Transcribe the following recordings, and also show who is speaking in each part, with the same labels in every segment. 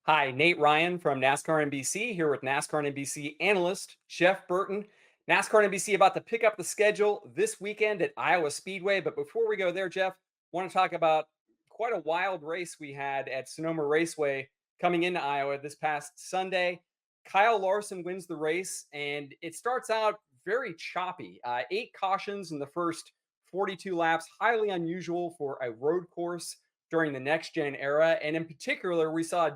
Speaker 1: Hi, Nate Ryan from NASCAR NBC here with NASCAR NBC analyst Jeff Burton. NASCAR NBC about to pick up the schedule this weekend at Iowa Speedway. But before we go there, Jeff, want to talk about quite a wild race we had at Sonoma Raceway coming into Iowa this past Sunday. Kyle Larson wins the race, and it starts out very choppy. Eight cautions in the first 42 laps, highly unusual for a road course during the next gen era. And in particular, we saw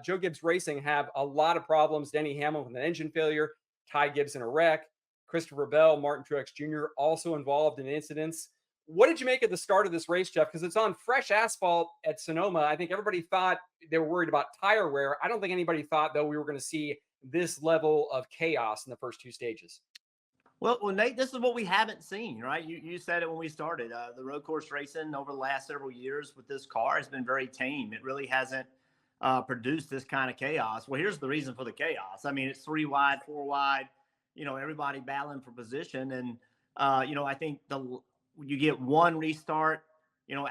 Speaker 1: Joe Gibbs Racing have a lot of problems. Denny Hamlin with an engine failure, Ty Gibbs in a wreck, Christopher Bell, Martin Truex Jr. also involved in incidents. What did you make of the start of this race, Jeff? Because it's on fresh asphalt at Sonoma. I think everybody thought they were worried about tire wear. I don't think anybody thought, though, we were going to see this level of chaos in the first two stages.
Speaker 2: Well, Nate, this is what we haven't seen, right? You said it when we started. The road course racing over the last several years with this car has been very tame. It really hasn't produced this kind of chaos. Well, here's the reason for the chaos. I mean, it's three wide, four wide, everybody battling for position. And, I think you get one restart,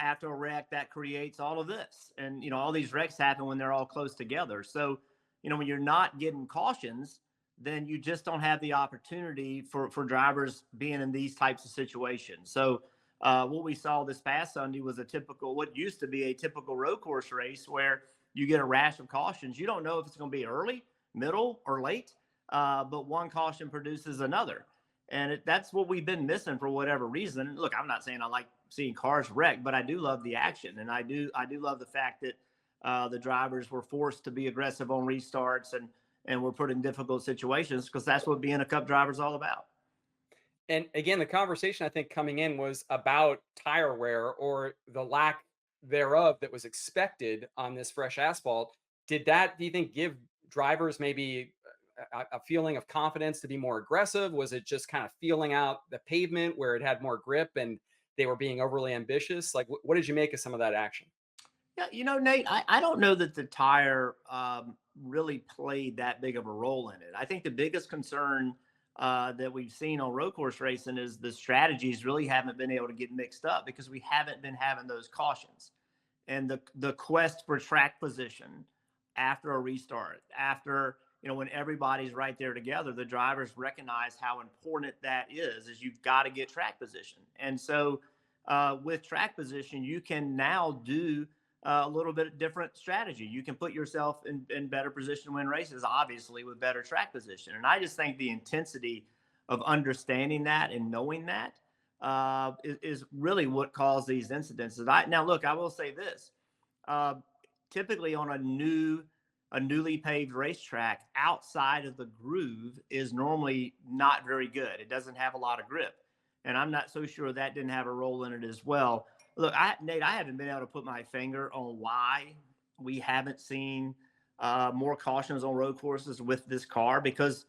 Speaker 2: after a wreck that creates all of this. And, all these wrecks happen when they're all close together. So, when you're not getting cautions, then you just don't have the opportunity for drivers being in these types of situations. So what we saw this past Sunday was what used to be a typical road course race where you get a rash of cautions. You don't know if it's going to be early, middle, or late, but one caution produces another. And that's what we've been missing for whatever reason. Look, I'm not saying I like seeing cars wreck, but I do love the action. And I do love the fact that the drivers were forced to be aggressive on restarts and we're put in difficult situations because that's what being a Cup driver is all about.
Speaker 1: And again, the conversation I think coming in was about tire wear or the lack thereof that was expected on this fresh asphalt. Did that, do you think, give drivers maybe a feeling of confidence to be more aggressive? Was it just kind of feeling out the pavement where it had more grip and they were being overly ambitious? Like, what did you make of some of that action?
Speaker 2: Yeah, Nate, I don't know that the tire really played that big of a role in it. I think the biggest concern that we've seen on road course racing is the strategies really haven't been able to get mixed up because we haven't been having those cautions. And the quest for track position after a restart, after, when everybody's right there together, the drivers recognize how important that is you've got to get track position. And so with track position, you can now do a little bit different strategy. You can put yourself in better position to win races, obviously, with better track position. And I just think the intensity of understanding that and knowing that is really what caused these incidents. Now, look, I will say this. Typically on a newly paved racetrack, outside of the groove is normally not very good. It doesn't have a lot of grip. And I'm not so sure that didn't have a role in it as well. Look, Nate, I haven't been able to put my finger on why we haven't seen more cautions on road courses with this car, because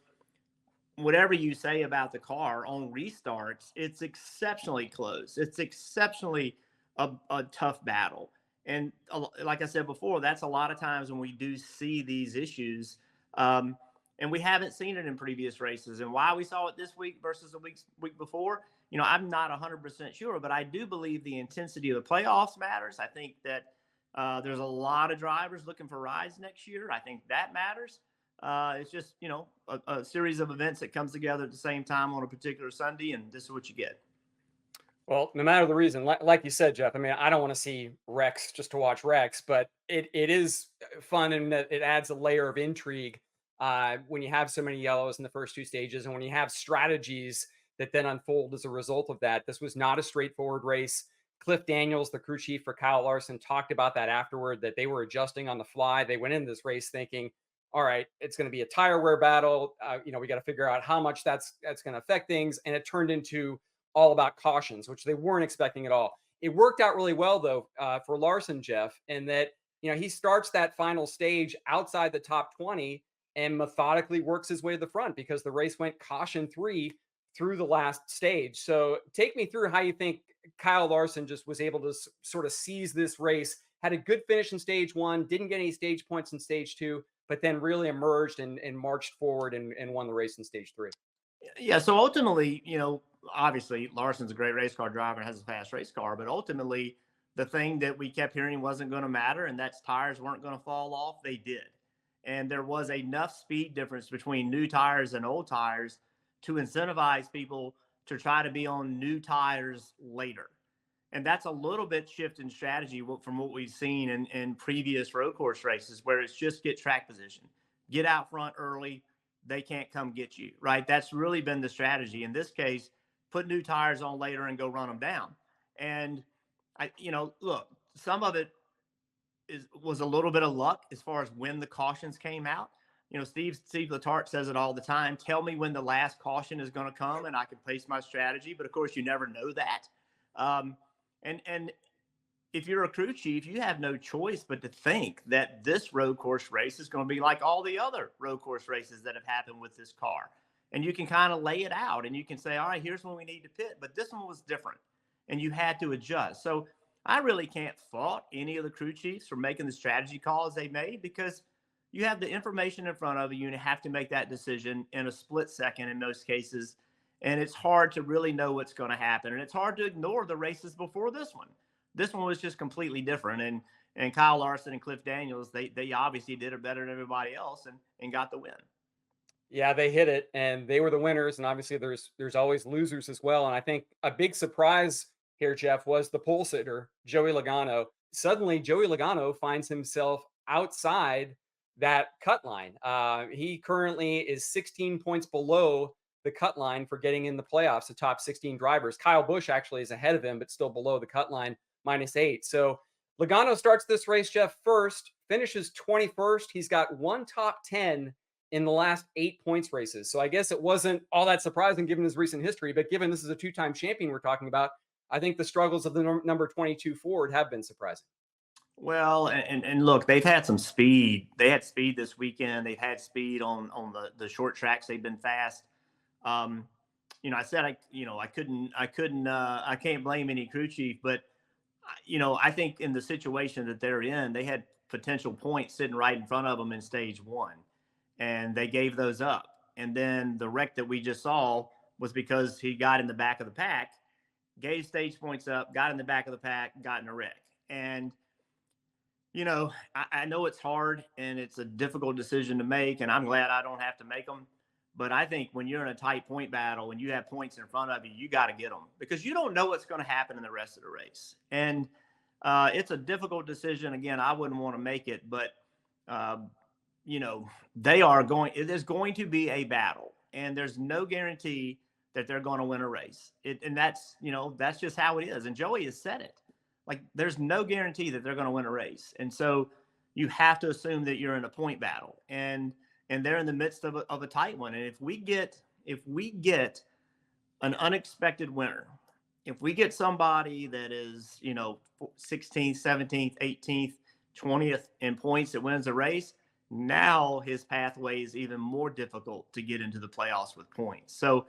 Speaker 2: whatever you say about the car on restarts, it's exceptionally close. It's exceptionally a tough battle. And like I said before, that's a lot of times when we do see these issues. And we haven't seen it in previous races. And why we saw it this week versus the week before, I'm not 100% sure, but I do believe the intensity of the playoffs matters. I think that there's a lot of drivers looking for rides next year. I think that matters. It's just, a series of events that comes together at the same time on a particular Sunday, and this is what you get.
Speaker 1: Well, no matter the reason, like you said, Jeff, I mean, I don't want to see wrecks just to watch wrecks, but it is fun and that it adds a layer of intrigue when you have so many yellows in the first two stages and when you have strategies that then unfold as a result of that. This was not a straightforward race. Cliff Daniels, the crew chief for Kyle Larson, talked about that afterward, that they were adjusting on the fly. They went into this race thinking, all right, it's going to be a tire wear battle. We got to figure out how much that's going to affect things. And it turned into all about cautions, which they weren't expecting at all. It worked out really well, though, for Larson, Jeff, in that, he starts that final stage outside the top 20 and methodically works his way to the front because the race went caution 3 through the last stage. So take me through how you think Kyle Larson just was able to sort of seize this race, had a good finish in stage 1, didn't get any stage points in stage 2, but then really emerged and marched forward and won the race in stage 3.
Speaker 2: Yeah. So ultimately, obviously Larson's a great race car driver and has a fast race car, but ultimately the thing that we kept hearing wasn't going to matter, and that's tires weren't going to fall off. They did. And there was enough speed difference between new tires and old tires to incentivize people to try to be on new tires later. And that's a little bit shift in strategy from what we've seen in previous road course races, where it's just get track position, get out front early. They can't come get you, right? That's really been the strategy. In this case, put new tires on later and go run them down. And look, some of it was a little bit of luck as far as when the cautions came out. Steve Letarte says it all the time. Tell me when the last caution is going to come, and I can place my strategy. But of course, you never know that. And if you're a crew chief, you have no choice but to think that this road course race is going to be like all the other road course races that have happened with this car. And you can kind of lay it out, and you can say, all right, here's when we need to pit. But this one was different, and you had to adjust. So I really can't fault any of the crew chiefs for making the strategy calls they made, because you have the information in front of you and you have to make that decision in a split second in most cases. And it's hard to really know what's going to happen. And it's hard to ignore the races before this one. This one was just completely different. And Kyle Larson and Cliff Daniels, they obviously did it better than everybody else and got the win.
Speaker 1: Yeah, they hit it and they were the winners. And obviously there's always losers as well. And I think a big surprise here, Jeff, was the pole sitter, Joey Logano. Suddenly, Joey Logano finds himself outside that cut line. He currently is 16 points below the cut line for getting in the playoffs, the top 16 drivers. Kyle Busch actually is ahead of him, but still below the cut line, -8. So Logano starts this race, Jeff, first, finishes 21st. He's got one top 10 in the last 8 points races. So I guess it wasn't all that surprising given his recent history, but given this is a two-time champion we're talking about, I think the struggles of the number 22 Ford have been surprising.
Speaker 2: Well, and look, they've had some speed. They had speed this weekend. They've had speed on the short tracks. They've been fast. I said I can't blame any crew chief, but I think in the situation that they're in, they had potential points sitting right in front of them in stage one, and they gave those up. And then the wreck that we just saw was because he got in the back of the pack, gave stage points up, got in the back of the pack, got in a wreck. And I know it's hard and it's a difficult decision to make, and I'm glad I don't have to make them. But I think when you're in a tight point battle and you have points in front of you, you got to get them, because you don't know what's going to happen in the rest of the race. And it's a difficult decision. Again, I wouldn't want to make it, but there's going to be a battle, and there's no guarantee that they're going to win a race. And that's just how it is. And Joey has said it. Like, there's no guarantee that they're going to win a race. And so you have to assume that you're in a point battle, and they're in the midst of a tight one. And if we get an unexpected winner, if we get somebody that is, 16th, 17th, 18th, 20th in points that wins a race, now his pathway is even more difficult to get into the playoffs with points. So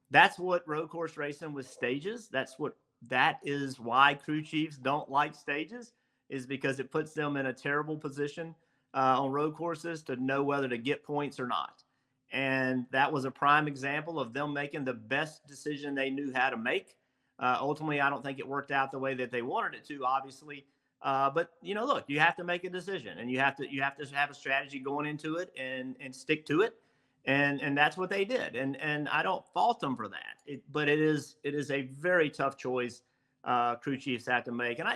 Speaker 2: that's what road course racing with stages. That is why crew chiefs don't like stages, is because it puts them in a terrible position on road courses to know whether to get points or not. And that was a prime example of them making the best decision they knew how to make. Ultimately, I don't think it worked out the way that they wanted it to, obviously. But look, you have to make a decision, and you have to have a strategy going into it and stick to it. And that's what they did. And I don't fault them for that. But it is a very tough choice crew chiefs have to make. And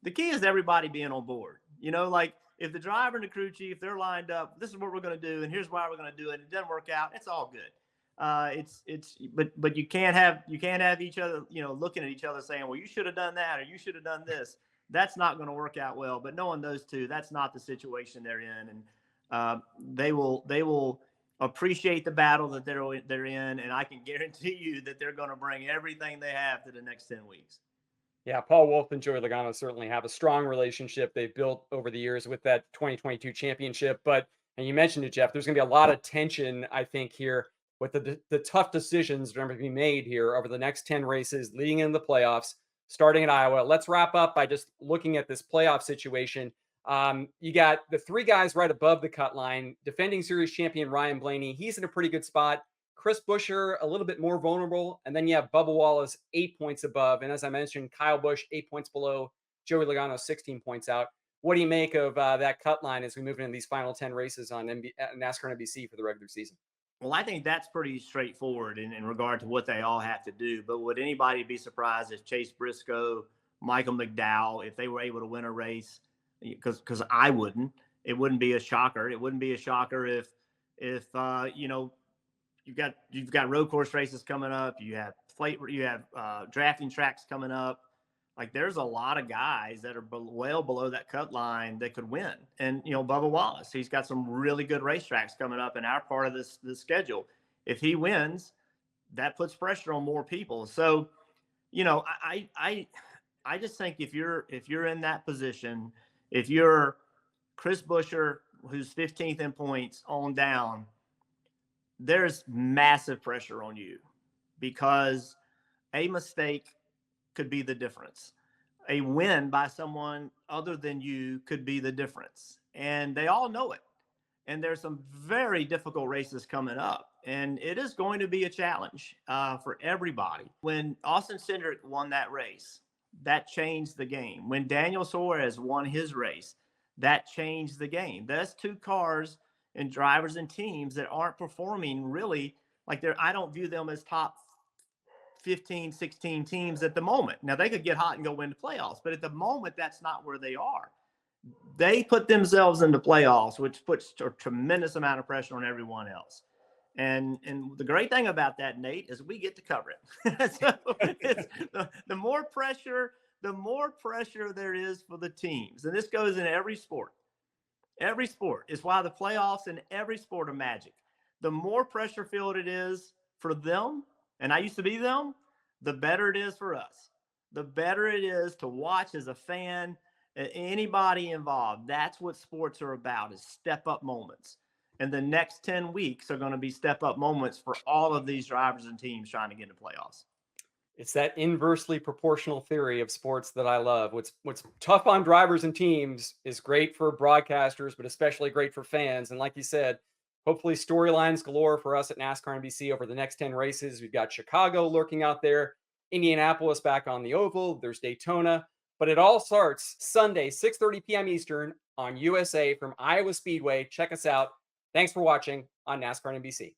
Speaker 2: the key is everybody being on board. Like, if the driver and the crew chief, they're lined up, this is what we're going to do, and here's why we're going to do it. It doesn't work out, it's all good. But you can't have each other, looking at each other saying, well, you should have done that, or you should have done this. That's not going to work out well. But knowing those two, that's not the situation they're in. And they will appreciate the battle that they're in. And I can guarantee you that they're going to bring everything they have to the next 10 weeks.
Speaker 1: Yeah, Paul Wolf and Joey Logano certainly have a strong relationship they've built over the years with that 2022 championship. And you mentioned it, Jeff, there's going to be a lot of tension, I think, here with the tough decisions that are going to be made here over the next 10 races leading into the playoffs, starting at Iowa. Let's wrap up by just looking at this playoff situation. You got the three guys right above the cut line, defending series champion Ryan Blaney. He's in a pretty good spot. Chris Buescher, a little bit more vulnerable. And then you have Bubba Wallace, 8 points above. And as I mentioned, Kyle Busch, 8 points below. Joey Logano, 16 points out. What do you make of that cut line as we move into these final 10 races on NASCAR and NBC for the regular season?
Speaker 2: Well, I think that's pretty straightforward in regard to what they all have to do. But would anybody be surprised if Chase Briscoe, Michael McDowell, if they were able to win a race? Because I wouldn't. It wouldn't be a shocker. It wouldn't be a shocker if you know, you've got road course races coming up. You have drafting tracks coming up. Like, there's a lot of guys that are well below that cut line that could win. And, you know, Bubba Wallace, he's got some really good racetracks coming up in our part of this schedule. If he wins, that puts pressure on more people. So, you know, I just think if you're in that position, if you're Chris Buescher, who's 15th in points on down, there's massive pressure on you, because a mistake could be the difference. A win by someone other than you could be the difference. And they all know it. And there's some very difficult races coming up. And it is going to be a challenge for everybody. When Austin Cindric won that race, that changed the game. When Daniel Suarez won his race, that changed the game. That's two cars and drivers and teams that aren't performing really like I don't view them as top 15, 16 teams at the moment. Now, they could get hot and go win the playoffs, but at the moment, that's not where they are. They put themselves in the playoffs, which puts a tremendous amount of pressure on everyone else. And the great thing about that, Nate, is we get to cover it. So the more pressure there is for the teams. And this goes in every sport. Every sport is why the playoffs in every sport are magic. The more pressure filled it is for them, and I used to be them, the better it is for us. The better it is to watch as a fan, anybody involved. That's what sports are about, is step-up moments. And the next 10 weeks are going to be step-up moments for all of these drivers and teams trying to get into playoffs.
Speaker 1: It's that inversely proportional theory of sports that I love. What's tough on drivers and teams is great for broadcasters, but especially great for fans. And like you said, hopefully storylines galore for us at NASCAR NBC over the next 10 races. We've got Chicago lurking out there, Indianapolis back on the oval, there's Daytona, but it all starts Sunday, 6:30 p.m. Eastern on USA from Iowa Speedway. Check us out. Thanks for watching on NASCAR NBC.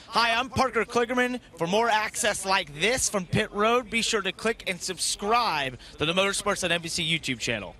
Speaker 3: Hi, I'm Parker Kligerman. For more access like this from Pit Road, be sure to click and subscribe to the Motorsports on NBC YouTube channel.